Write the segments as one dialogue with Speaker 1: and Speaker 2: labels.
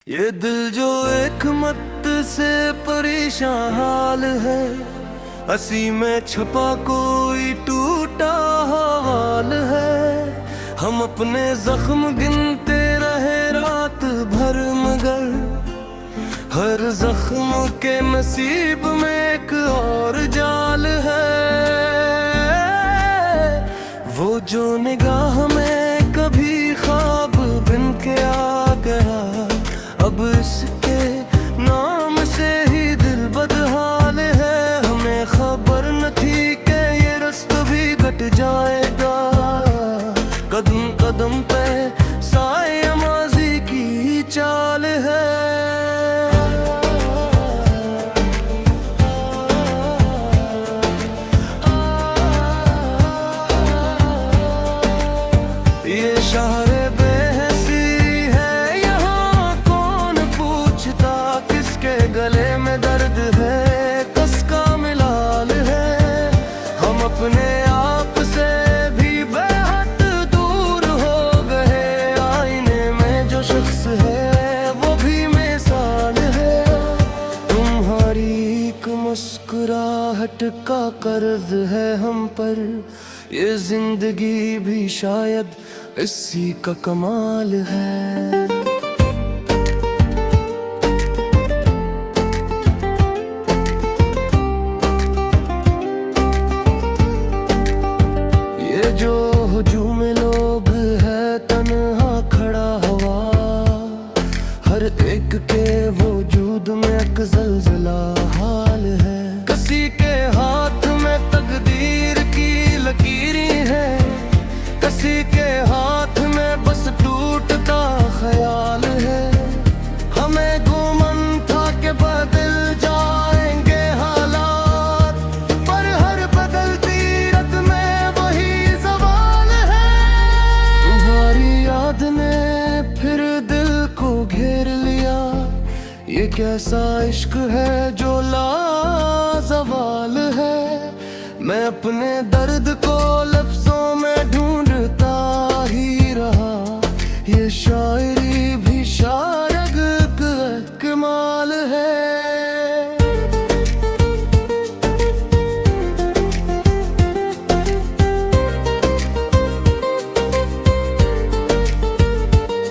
Speaker 1: ये दिल जो एक मत से परेशान हाल है, हंसी में छपा कोई टूटा हवाल है। हम अपने जख्म गिनते रहे रात भर, मगर हर जख्म के नसीब में एक और जाल है। वो जो निगाह में कभी ख्वाब बिन के आ गया, अब इसके नाम से ही दिल बदहाल है। हमें खबर न थी कि ये रास्ता भी कट जाएगा, कदम कदम पे साए माज़ी की चाल है। ये शहर बेहसी है, यहाँ कौन पूछता किसके गले में दर्द है, कसका मिलाल है। हम अपने आप से भी बेहद दूर हो गए, आईने में जो शख्स है वो भी मिसाल है। तुम्हारी एक मुस्कुराहट का कर्ज है हम पर, ये जिंदगी भी शायद इसी का कमाल है। ये जो हुजूम लोग है तन्हा खड़ा हुआ, हर एक के वजूद में एक ज़लज़ला हाल है। किसी के हाथ में तकदीर की लकीरें है, किसी के हाथ में बस टूटता ख्याल है। हमें गुमन था कि बदल जाएंगे हालात, पर हर बदलती रत में वही सवाल है। तुम्हारी याद ने फिर दिल को घेर लिया, ये कैसा इश्क है जो लाज़वाल है। मैं अपने दर्द को लफ्जों में ढूंढता ही रहा, ये शायरी भी शायद कमाल है।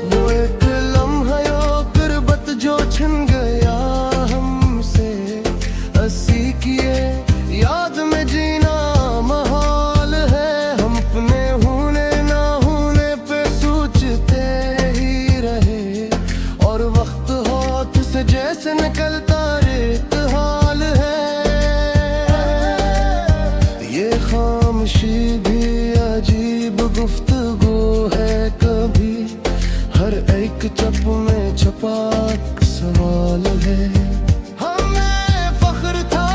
Speaker 1: वो एक लम्हा यो गुर्बत जो छिन गया हमसे, हंसी किए याद में जीना महाल है। हम अपने होने ना होने पे सोचते ही रहे, और वक्त हाथ से जैसे निकलता रेत हाल है। ये खामोशी भी अजीब गुफ्तगू है, कभी हर एक चप में छपा एक सवाल है। हमें फख्र था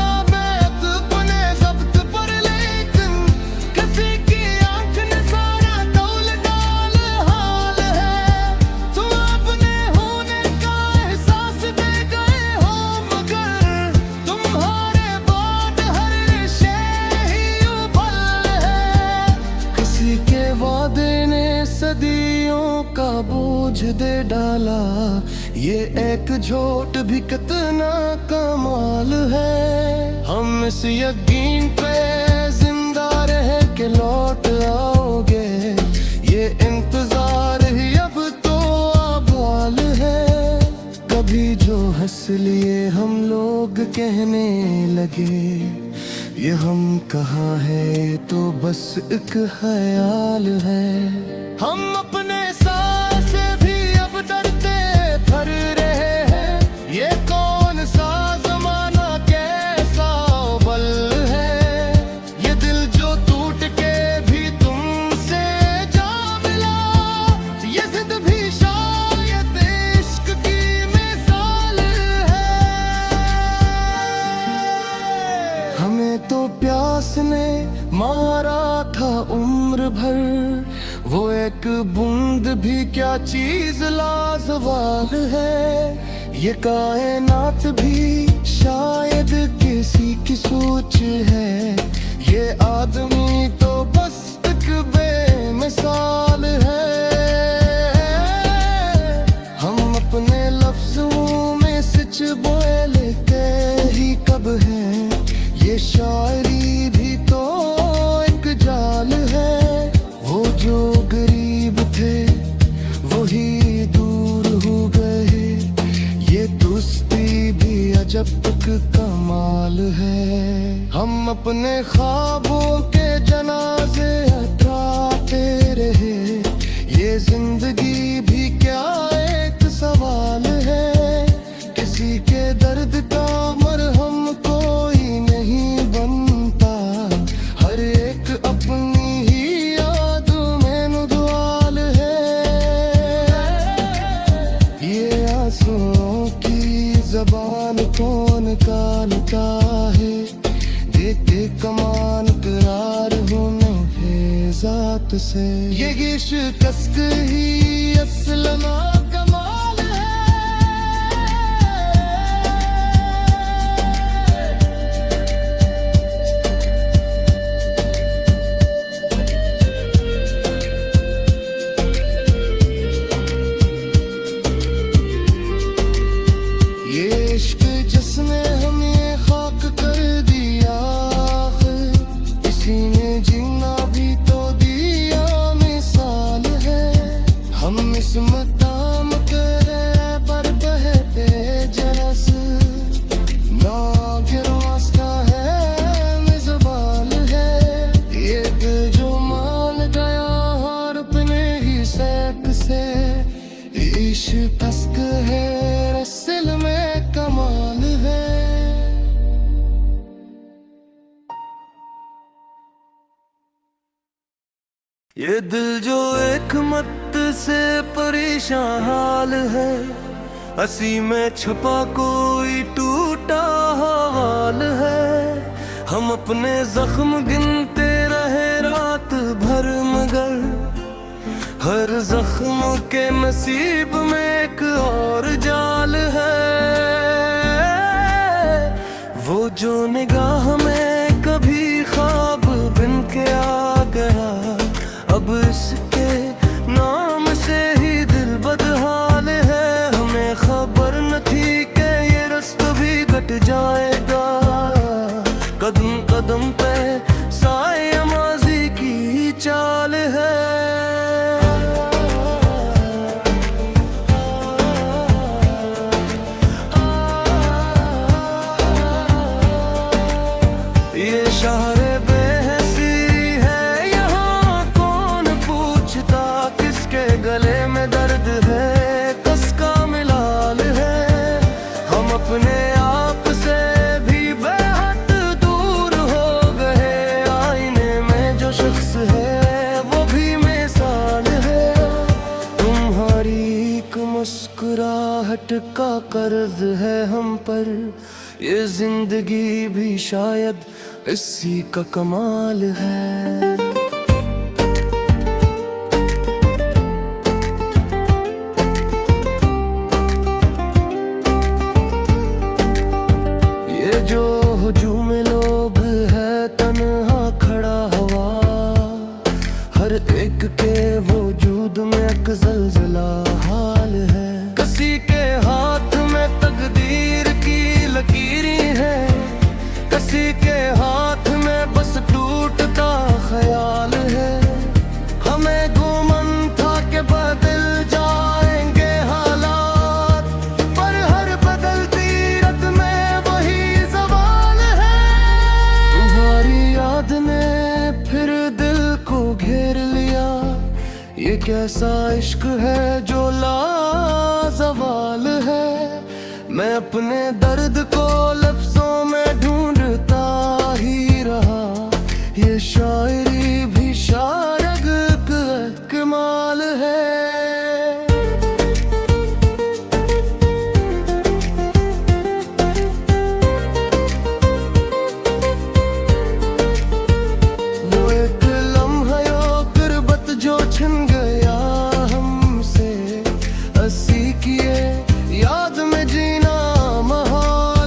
Speaker 1: सदियों का बोझ दे डाला, ये एक झोट भी कितना कमाल है। हम इस यकीन पे जिंदा रह के लौट आओगे, ये इंतजार ही अब तो आबाल है। कभी जो हंस लिए हम लोग कहने लगे, ये हम कहाँ है तो बस एक ख्याल है। हम अपने सांस से भी अब डरते फिर रहे हैं, ये कौन सा जमाना कैसा बल है। ये दिल जो टूट के भी तुमसे जा मिला, ये जिद भी शायद इश्क की मिसाल है। हमें तो प्यास ने मारा था उम्र भर, वो एक बूंद भी क्या चीज लाजवाब है। ये कायनात भी शायद किसी की सोच है, ये आदमी तो बस एक बेमिसाल है। हम अपने लफ्ज बोए लेते ही कब है, ये शायरी भी तो एक जाल है। वो जो गरीब थे वही दूर हो गए, ये दोस्ती भी अजब कमाल है। हम अपने ख्वाबों के जनाजे अतराते रहे, ये जिंदगी भी क्या एक सवाल है। किसी के दर्द का मरहम कोई नहीं बनता, हर एक अपनी ही याद में नुदवाल है। ये आंसुओं की जबान कौन निकालता है, देते कमान करार होने है जात से। ये इश्क ही असल ना कमाल है। ये इश्क जिसने हमें खाक कर दिया, इसी ने जीना भी तो दिया मिसाल है। हम इस मताम करे पर बहते जरस, ना गिरवास्ता है मिज़बाल है। ये दिल जो मान गया हार अपने ही सैक से, इश्क है रसल में कमाल है। ये दिल जो एक मत से परेशान हाल है, हंसी में छुपा कोई टूटा हवाल है। हम अपने जख्म गिनते रहे रात भर, मगर हर जख्म के नसीब में एक और जाल है। वो जो निगाह में कभी ख्वाब बिन के आ गया, अब इसके नाम से ही दिल बदहाल है। हमें खबर न थी कि ये रास्ता भी कट जाएगा, कदम कदम पे साए माजी की चाल है। ये शहर बेहसी है, यहाँ कौन पूछता किसके गले में दर्द है, कसका मिलाल है। हम अपने आप से भी बेहद दूर हो गए, आईने में जो शख्स है वो भी मिसाल है। तुम्हारी एक मुस्कुराहट का कर्ज है हम पर, ये जिंदगी भी शायद इसी का कमाल है। ये जो हुजूम लोग है तन्हा खड़ा हुआ, हर एक के वजूद में एक ज़लज़ला हाल है। किसी के हाथ में तकदीर की लकीरें है, किसी के हाथ में बस टूटता ख्याल है। हमें गुमन था कि बदल जाएंगे हालात, पर हर बदलती रत में वही सवाल है। तुम्हारी याद ने फिर दिल को घेर लिया, ये कैसा इश्क है जो लाजवाल है। मैं अपने दर्द को लफ्जों में ढूंढता ही रहा, ये शायरी भी शायद कमाल है। वो एक लम्हा यो गुर्बत जो छिन गया हमसे, हंसी किए याद में जीना महाल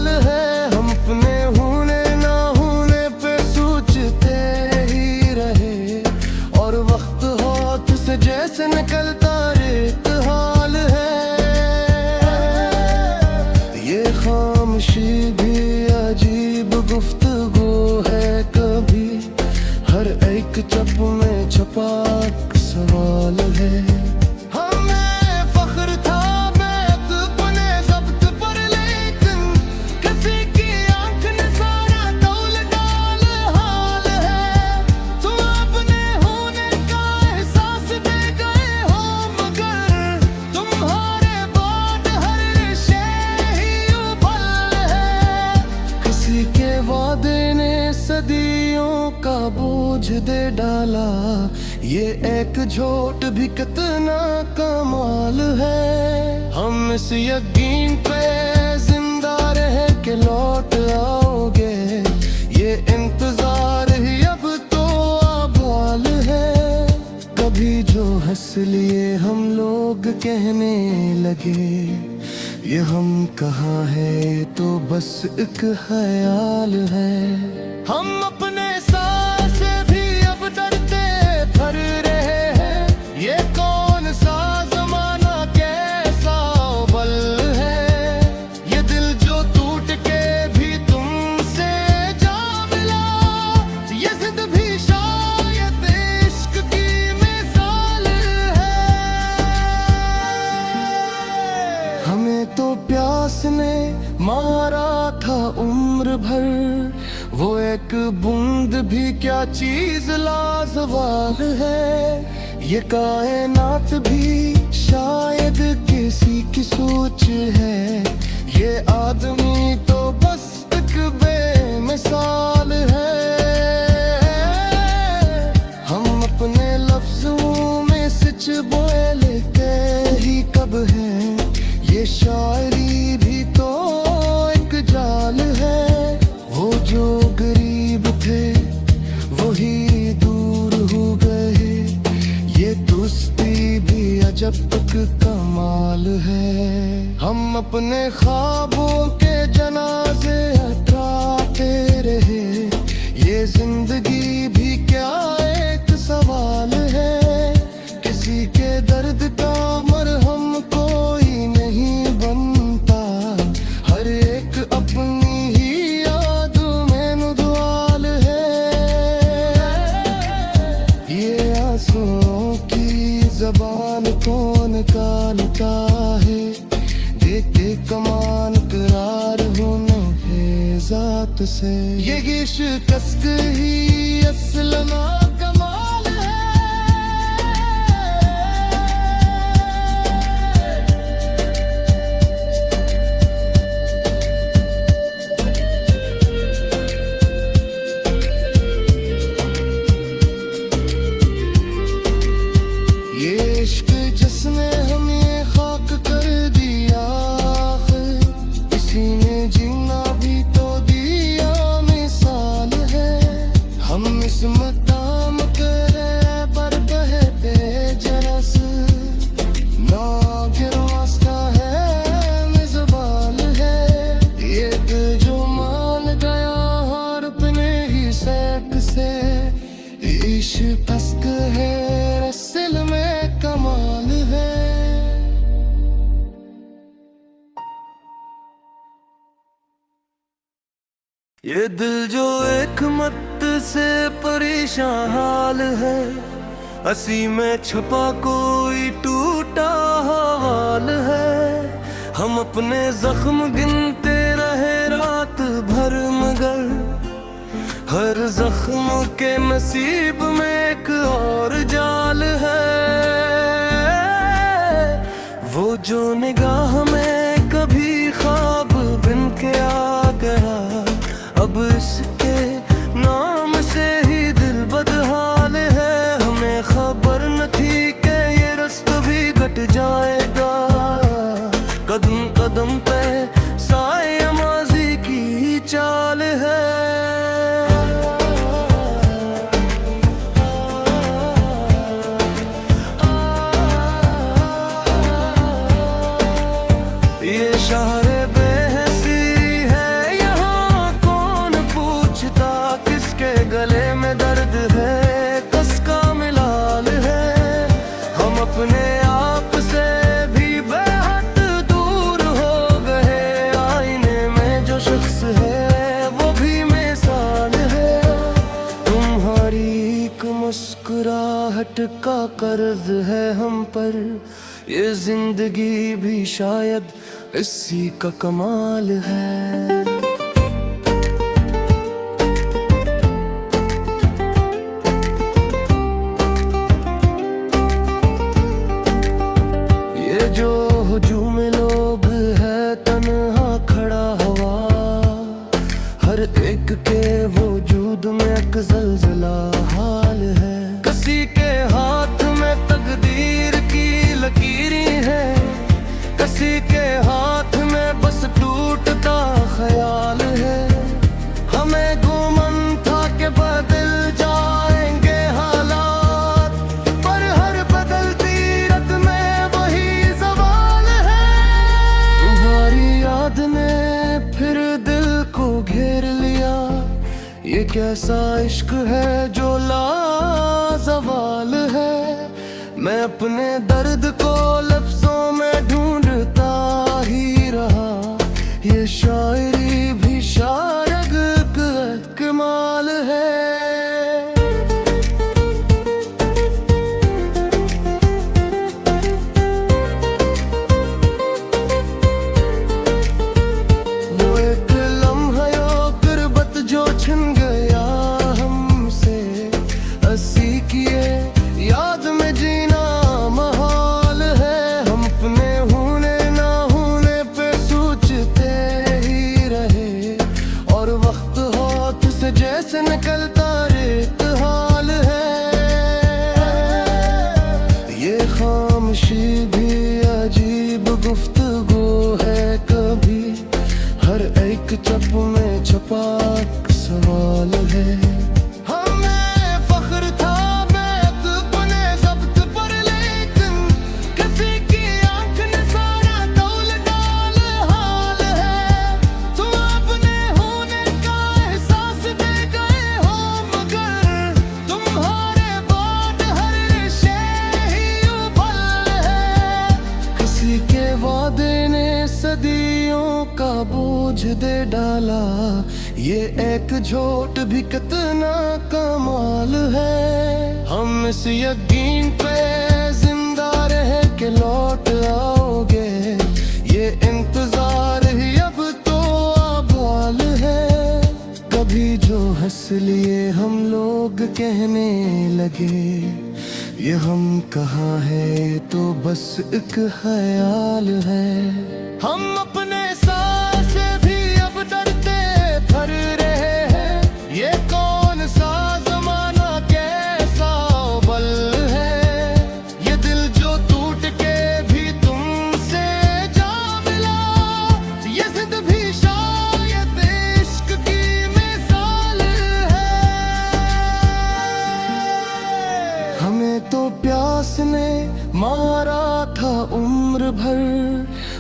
Speaker 1: बोझ दे डाला, ये एक झोट भी कितना कमाल है। हम इस यकीन पे जिंदा रह के लौट आओगे, ये इंतजार ही अब तो आबाल है। कभी जो हंस लिए हम लोग कहने लगे, ये हम कहाँ है तो बस एक ख्याल है। हम अपने सांस से भी अब डरते फिर रहे हैं, ये कौन सा जमाना कैसा बल है। ये दिल जो टूट के भी तुमसे जा मिला, ये जिद भी शायद इश्क की मिसाल है। हमें तो प्यास ने मारा था उम्र भर, वो एक बूंद भी क्या चीज लाजवाब है। ये कायनात भी शायद किसी की सोच है, ये आदमी तो बस एक बेमिसाल है। हम अपने लफ्जों में सच बोले के ही कब है, ये शायरी भी तो एक जाल है। वो जो गरीब थे वही दूर हो गए, ये दोस्ती भी अजब तक कमाल है। हम अपने ख्वाबों के जनाजे हटाते रहे, ये जिंदगी भी क्या एक सवाल है। किसी के दर्द का मरहम कोई नहीं बनता, हर एक अपनी ही याद में नुदवाल है। ये आंसुओं की जबान कौन निकालता है, देख के कमान करार होना है जात से। ये इश्क ही असल ना कमाल है। ये इश्क जिसने हमें खाक कर दिया, किसी ने जीना भी तो दिया मिसाल है। हम इस मकाम करे पर बहते जरस, ना गिरवास्ता है मिज़बाल है। ये दिल जो मान गया और अपने ही सैक से, इश्क अश्क है असल में कमाल है। ये दिल जो एक मत से परेशान हाल है, हंसी में छुपा कोई टूटा हाल है। हम अपने जख्म गिनते रहे रात भर, मगर हर जख्म के नसीब में एक और जाल है। वो जो निगाह में कभी ख्वाब बिन के आ गया, अब इसके नाम से ही दिल बदहाल है। हमें खबर न थी कि ये रास्ता भी कट जाएगा, कदम कदम पे साए माजी की चाल है। ये शहर बेहसी है, यहाँ कौन पूछता किसके गले में दर्द है, कसका मिलाल है। हम अपने आप से भी बेहद दूर हो गए, आईने में जो शख्स है वो भी मिसाल है। तुम्हारी एक मुस्कुराहट का कर्ज है हम पर, ये जिंदगी भी शायद इसी का कमाल है। ये जो हुजूम लोग है तन्हा खड़ा हुआ, हर एक के वजूद में एक ज़लज़ला। ये कैसा इश्क है जो लाजवाल है। मैं अपने दर्द को लफ्जों में ढूंढता ही रहा। ये शायरी भी शायद कमाल है। जैसे निकलता रेत हाल है। ये खामोशी भी अजीब गुफ्तगू है कभी। हर एक चप में छपा सवाल है। हमें फख्र था मैं अपने ज़ब्त पर, लेकिन किसी की आंख ने सारा तौल डाल हाल है। तुम अपने होने का एहसास दे गए हो, मगर तुम्हारे बाद हर शय ही उबल है। किसी के वादे ने सदियों का बोझ दे डाला। ये एक झोट भी कितना कमाल है। हम इस यकीन पे जिंदा रह के लौट आओगे। ये इंतजार ही अब तो आबाल है। कभी जो हंस लिए हम लोग कहने लगे, ये हम कहाँ है तो बस एक ख्याल है। हम अपने सांस से भी अब डरते फिर रहे हैं। ये कौन सा जमाना कैसा बल है। ये दिल जो टूट के भी तुमसे जा मिला। ये जिद भी शायद इश्क की मिसाल है। हमें तो प्यास ने मारा था उम्र भर।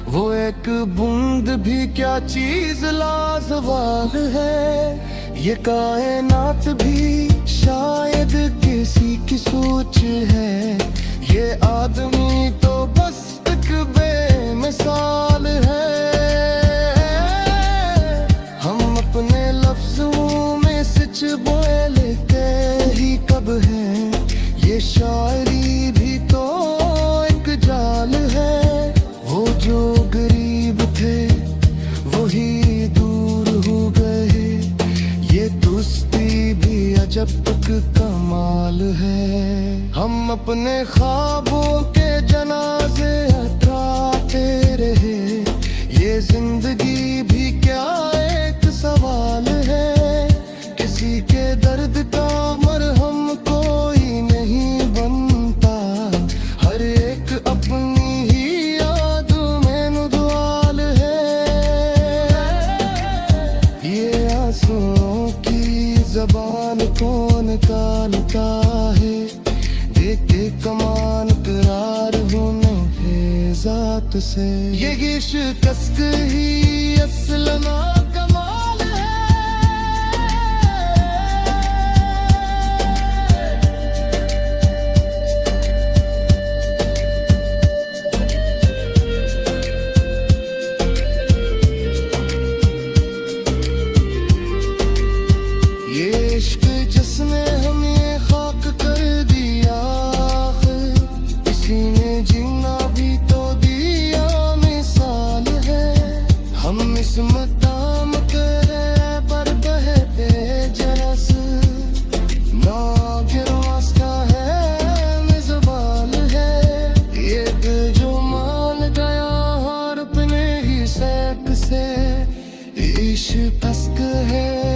Speaker 1: वो एक बूंद भी क्या चीज लाजवाब है। ये कायनात भी शायद किसी की सोच है। ये आदमी तो बस एक बेमिसाल है। हम अपने लफ्जों में सच बोलते ही कब है। ये शायरी भी तो एक जाल है। वो जो गरीब थे वही दूर हो गए। ये दोस्ती भी अजब तक कमाल है। हम अपने ख्वाबों के जनाजे हटाते रहे। ये जिंदगी भी क्या एक सवाल है। किसी के दर्द का मरहम कोई नहीं बनता। हर एक अपनी ज़बान कौन निकालता है। देख के कमान करार होने है ज़ात से। ये शिकस्त ही असल ना कमाल है। ये इश्क जिसने हमें खाक कर दिया, इसी ने जीना भी तो दिया मिसाल है। हम इस मदाम करे पर बहते जरस ना गिरवास का है मिज़बाल है। ये दिल जो मान गया और अपने ही सैक से इश्क है।